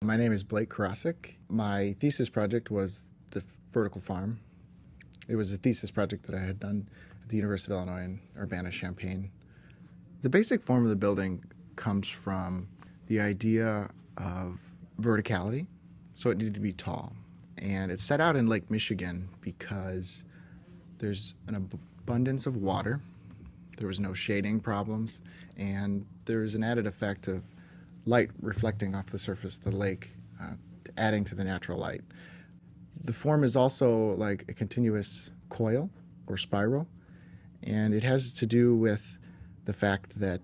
My name is Blake Karasik. My thesis project was the vertical farm. It was a thesis project that I had done at the University of Illinois in Urbana-Champaign. The basic form of the building comes from the idea of verticality, so it needed to be tall. And it's set out in Lake Michigan because there's an abundance of water, there was no shading problems, and there's an added effect of light reflecting off the surface of the lake, adding to the natural light. The form is also like a continuous coil or spiral, and it has to do with the fact that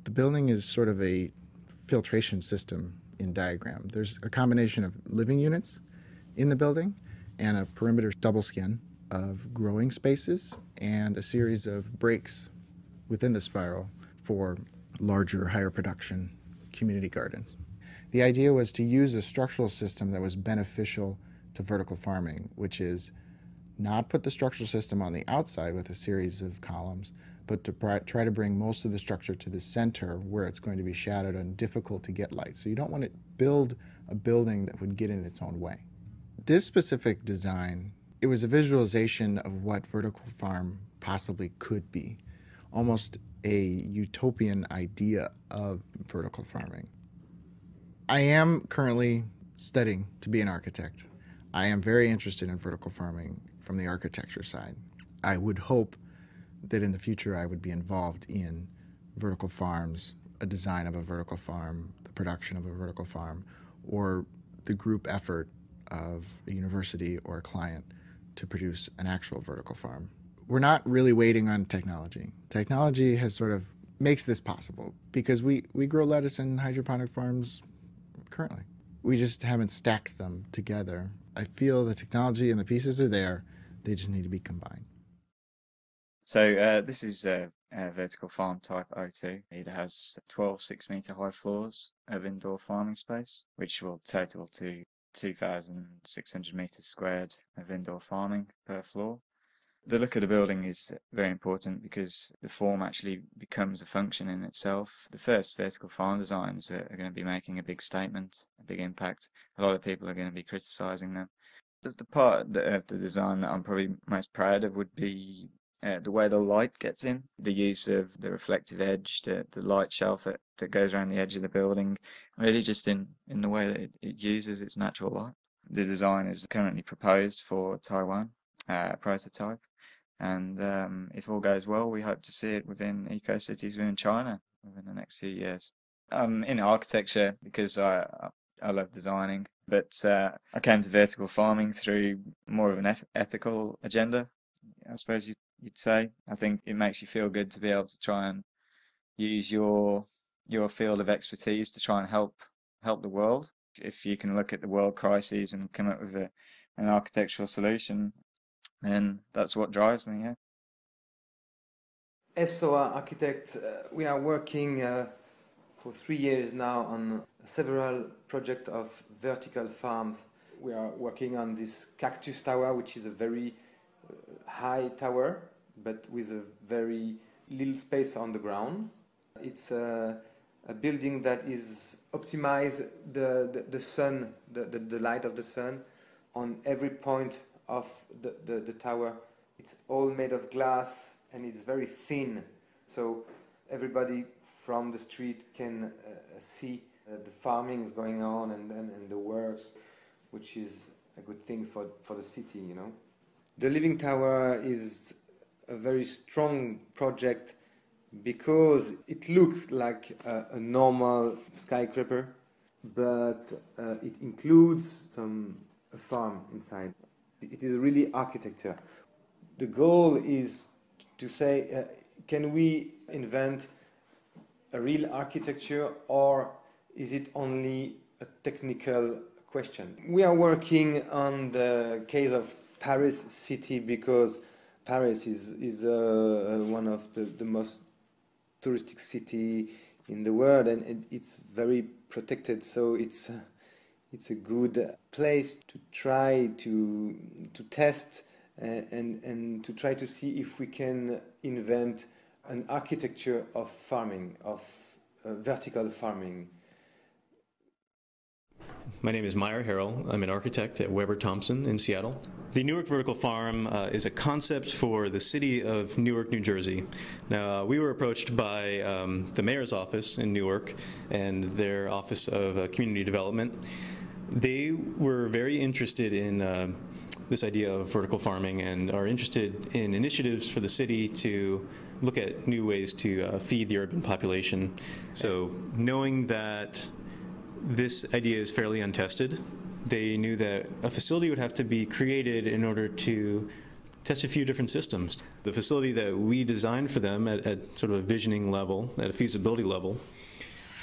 the building is sort of a filtration system in diagram. There's a combination of living units in the building and a perimeter double skin of growing spaces and a series of breaks within the spiral for larger, higher production community gardens. The idea was to use a structural system that was beneficial to vertical farming, which is not put the structural system on the outside with a series of columns, but to try to bring most of the structure to the center where it's going to be shadowed and difficult to get light. So you don't want to build a building that would get in its own way. This specific design, it was a visualization of what vertical farm possibly could be, almost a utopian idea of vertical farming. I am currently studying to be an architect. I am very interested in vertical farming from the architecture side. I would hope that in the future I would be involved in vertical farms, a design of a vertical farm, the production of a vertical farm, or the group effort of a university or a client to produce an actual vertical farm. We're not really waiting on technology. Technology has sort of makes this possible because we grow lettuce in hydroponic farms currently. We just haven't stacked them together. I feel the technology and the pieces are there. They just need to be combined. So this is a vertical farm type O2. It has 12 6-meter high floors of indoor farming space, which will total to 2,600 meters squared of indoor farming per floor. The look of the building is very important because the form actually becomes a function in itself. The first vertical farm designs are going to be making a big statement, a big impact. A lot of people are going to be criticizing them. The part of the design that I'm probably most proud of would be the way the light gets in, the use of the reflective edge, the light shelf that goes around the edge of the building, really just in the way that it uses its natural light. The design is currently proposed for Taiwan, prototype, and if all goes well, we hope to see it within eco-cities within China within the next few years. In architecture because I love designing, but I came to vertical farming through more of an ethical agenda, I suppose you'd say. I think it makes you feel good to be able to try and use your field of expertise to try and help the world. If you can look at the world crises and come up with an architectural solution, then that's what drives me, yeah. As SOA architect, we are working for 3 years now on several projects of vertical farms. We are working on this cactus tower, which is a very high tower, but with a very little space on the ground. It's a building that is optimize the sun, the light of the sun on every point of the tower. It's all made of glass and it's very thin, so everybody from the street can see the farming is going on and the works, which is a good thing for the city, you know. The Living Tower is a very strong project because it looks like a normal skyscraper, but it includes a farm inside. It is really architecture. The goal is to say, can we invent a real architecture, or is it only a technical question? We are working on the case of Paris city because Paris is one of the most touristic city in the world, and it's very protected, so it's a good place to try to test and to try to see if we can invent an architecture of farming, of vertical farming. My name is Meyer Harrell. I'm an architect at Weber Thompson in Seattle. The Newark Vertical Farm is a concept for the city of Newark, New Jersey. Now, we were approached by the mayor's office in Newark and their Office of Community Development. They were very interested in this idea of vertical farming and are interested in initiatives for the city to look at new ways to feed the urban population. So knowing that this idea is fairly untested, they knew that a facility would have to be created in order to test a few different systems. The facility that we designed for them at sort of a visioning level, at a feasibility level,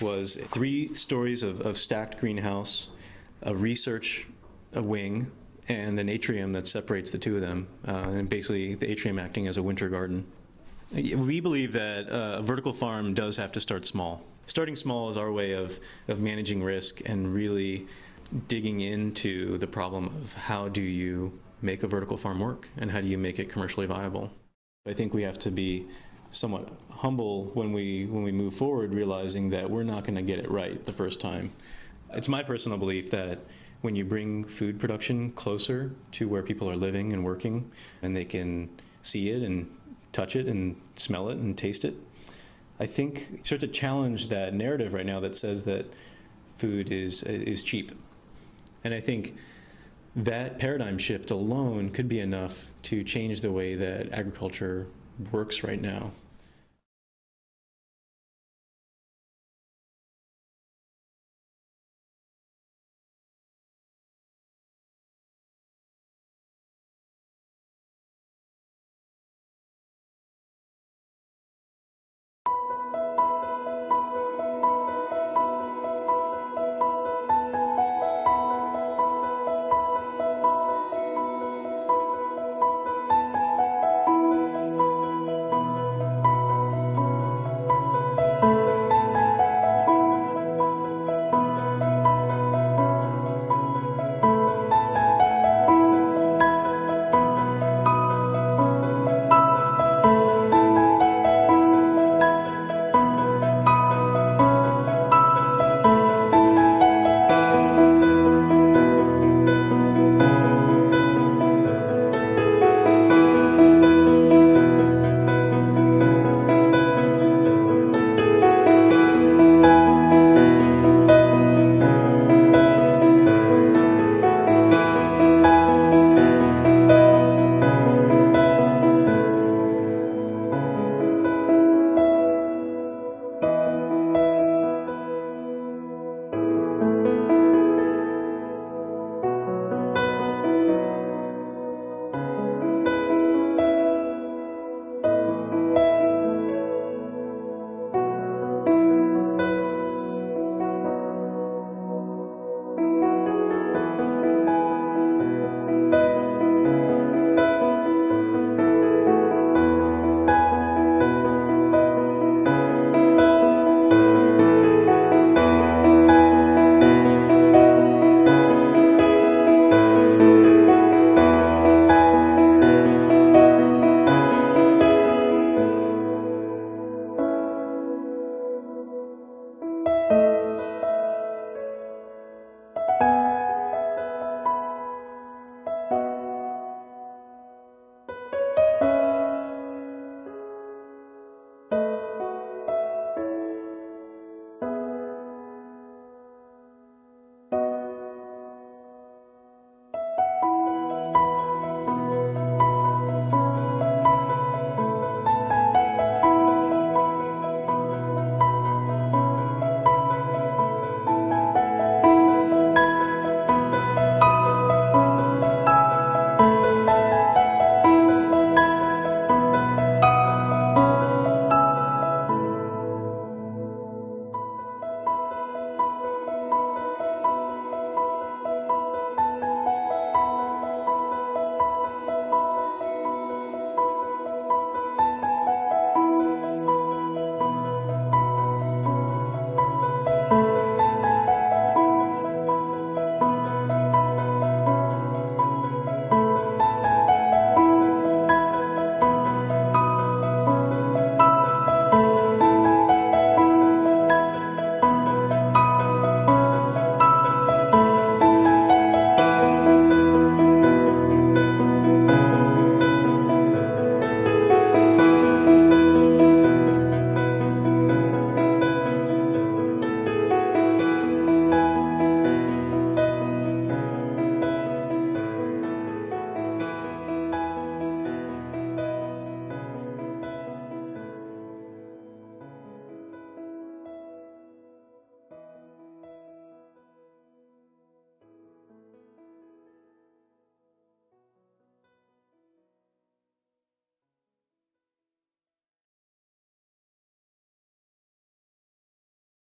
was 3 stories of stacked greenhouse, a research wing, and an atrium that separates the 2 of them, and basically the atrium acting as a winter garden. We believe that a vertical farm does have to start small. Starting small is our way of managing risk and really digging into the problem of how do you make a vertical farm work and how do you make it commercially viable. I think we have to be somewhat humble when we move forward, realizing that we're not going to get it right the first time. It's my personal belief that when you bring food production closer to where people are living and working, and they can see it and touch it and smell it and taste it, I think you start to challenge that narrative right now that says that food is cheap. And I think that paradigm shift alone could be enough to change the way that agriculture works right now.